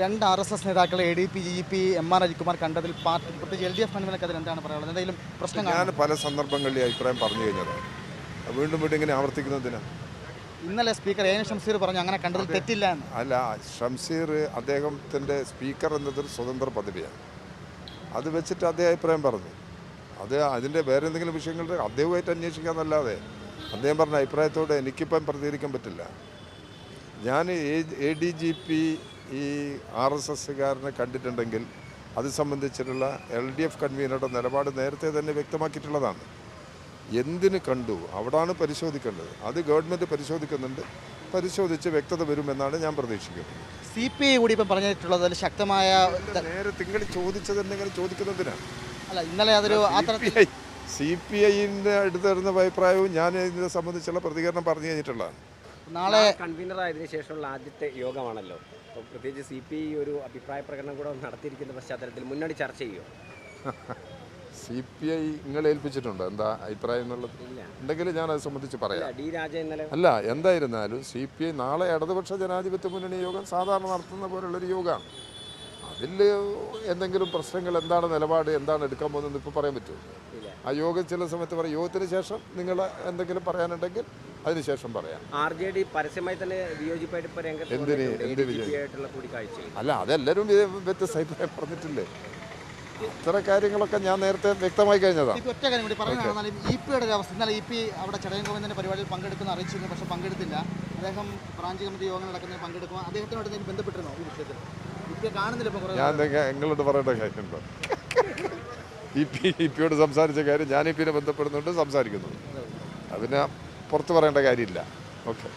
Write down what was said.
രണ്ട് RSS നേതാക്കളെ ADP, GP, MR Ajithkumar കണ്ടതിൽ പാർട്ടി പ്രത്യേകിച്ച് LDF കൺവീനർക്കെതിരെ എന്താണ് പറയാനുള്ളത്? എന്തെങ്കിലും പ്രശ്നം ഞാൻ പല സന്ദർഭങ്ങളിൽ അഭിപ്രായം പറഞ്ഞു കഴിഞ്ഞതാണ്. വീണ്ടും വീണ്ടും ഇങ്ങനെ ആവർത്തിക്കുന്നതിന് ഇന്നലെ സ്പീക്കർ A. ഷംസീർ പറഞ്ഞു അങ്ങനെ കണ്ടതിൽ തെറ്റില്ല എന്ന്. അല്ല, ഷംസീർ അദ്ദേഹത്തിൻ്റെ സ്പീക്കർ എന്നതൊരു സ്വതന്ത്ര പദവിയാണ്. അത് വെച്ചിട്ട് അദ്ദേഹം അഭിപ്രായം പറഞ്ഞു. അതിൻ്റെ വേറെ എന്തെങ്കിലും വിഷയങ്ങൾ അദ്ദേഹമായിട്ട് അന്വേഷിക്കാമെന്നല്ലാതെ അദ്ദേഹം പറഞ്ഞ അഭിപ്രായത്തോടെ എനിക്കിപ്പം പ്രതികരിക്കാൻ പറ്റില്ല. ഞാൻ ADGP ഈ RSSകാരനെ കണ്ടിട്ടുണ്ടെങ്കിൽ അത് സംബന്ധിച്ചിട്ടുള്ള LDF കൺവീനറുടെ നിലപാട് നേരത്തെ തന്നെ വ്യക്തമാക്കിയിട്ടുള്ളതാണ്. എന്തിന് കണ്ടു അവിടാണ് പരിശോധിക്കേണ്ടത്. അത് ഗവൺമെൻറ് പരിശോധിക്കുന്നുണ്ട്. പരിശോധിച്ച് വ്യക്തത വരുമെന്നാണ് ഞാൻ പ്രതീക്ഷിക്കുന്നത്. CPI കൂടി ഇപ്പം പറഞ്ഞിട്ടുള്ളതിൽ ശക്തമായ നേരെ നിങ്ങൾ ചോദിച്ചതെന്തെങ്കിലും ചോദിക്കുന്നതിനാണ്. അല്ല, ഇന്നലെ അതൊരു CPIൻ്റെ അടുത്ത് വരുന്ന അഭിപ്രായവും ഞാൻ ഇതിനെ സംബന്ധിച്ചുള്ള പ്രതികരണം പറഞ്ഞു കഴിഞ്ഞിട്ടുള്ളതാണ്. നാളെ കൺവീനർ ആയതിനു ശേഷമുള്ള ആദ്യത്തെ യോഗമാണല്ലോ. അപ്പോൾ പ്രത്യേകിച്ച് CPI ഒരു അഭിപ്രായ പ്രകടനം കൂടെ നടത്തിയിരിക്കുന്ന പശ്ചാത്തലത്തിൽ മുന്നണി ചർച്ച ചെയ്യുമോ? CPI നിങ്ങളെ ഏൽപ്പിച്ചിട്ടുണ്ടോ എന്താ അഭിപ്രായം എന്നുള്ളത്? ഉണ്ടെങ്കിൽ ഞാൻ അത് സംബന്ധിച്ച് പറയാം. D. രാജ ഇന്നലെ അല്ല, എന്തായിരുന്നാലും CPI നാളെ ഇടതുപക്ഷ ജനാധിപത്യ മുന്നണി യോഗം സാധാരണ നടത്തുന്ന പോലുള്ളൊരു യോഗമാണ്. അതിൽ എന്തെങ്കിലും പ്രശ്നങ്ങൾ എന്താണ് നിലപാട് എന്താണ് എടുക്കാൻ പോകുന്നത് ഇപ്പോൾ പറയാൻ പറ്റുമോ? ആ യോഗം ചില സമയത്ത് പറയും. യോഗത്തിന് ശേഷം നിങ്ങൾ എന്തെങ്കിലും പറയാനുണ്ടെങ്കിൽ അതിനുശേഷം പറയാം. RJD പരസ്യമായി തന്നെ വിയോജിപ്പായിട്ട് ഇപ്പോൾ രംഗത്ത് അല്ല, അതെല്ലാവരും വ്യത്യസ്ത അഭിപ്രായം പറഞ്ഞിട്ടില്ലേ? ഇത്തരം കാര്യങ്ങളൊക്കെ ഞാൻ നേരത്തെ വ്യക്തമായി കഴിഞ്ഞതാണ്. ഒറ്റ കാര്യം കൂടി പറയുകയാണെന്നാലും EP-യുടെ ഒരു അവസ്ഥ. ഇന്നലെ EP അവിടെ ചടയം ഗോവിന്ദൻ്റെ പരിപാടിയിൽ പങ്കെടുക്കുന്ന അറിയിച്ചിരുന്നു, പക്ഷേ പങ്കെടുത്തില്ല. അദ്ദേഹം ബ്രാഞ്ച് കമ്മിറ്റി യോഗം നടക്കുന്നത് പങ്കെടുക്കുക. അദ്ദേഹത്തിനോട് എന്തെങ്കിലും ബന്ധപ്പെട്ടിരുന്നോ ഈ വിഷയത്തിൽ? EP കാണുന്നില്ല ഇപ്പോൾ. ഞാൻ നിങ്ങളോട് പറയേണ്ട കാര്യമുണ്ടോ? EP-യോട് സംസാരിച്ച കാര്യം ഞാൻ EP-നെ ബന്ധപ്പെടുന്നുണ്ട്, സംസാരിക്കുന്നുണ്ട്. അതിന് പുറത്ത് പറയേണ്ട കാര്യമില്ല. ഓക്കെ.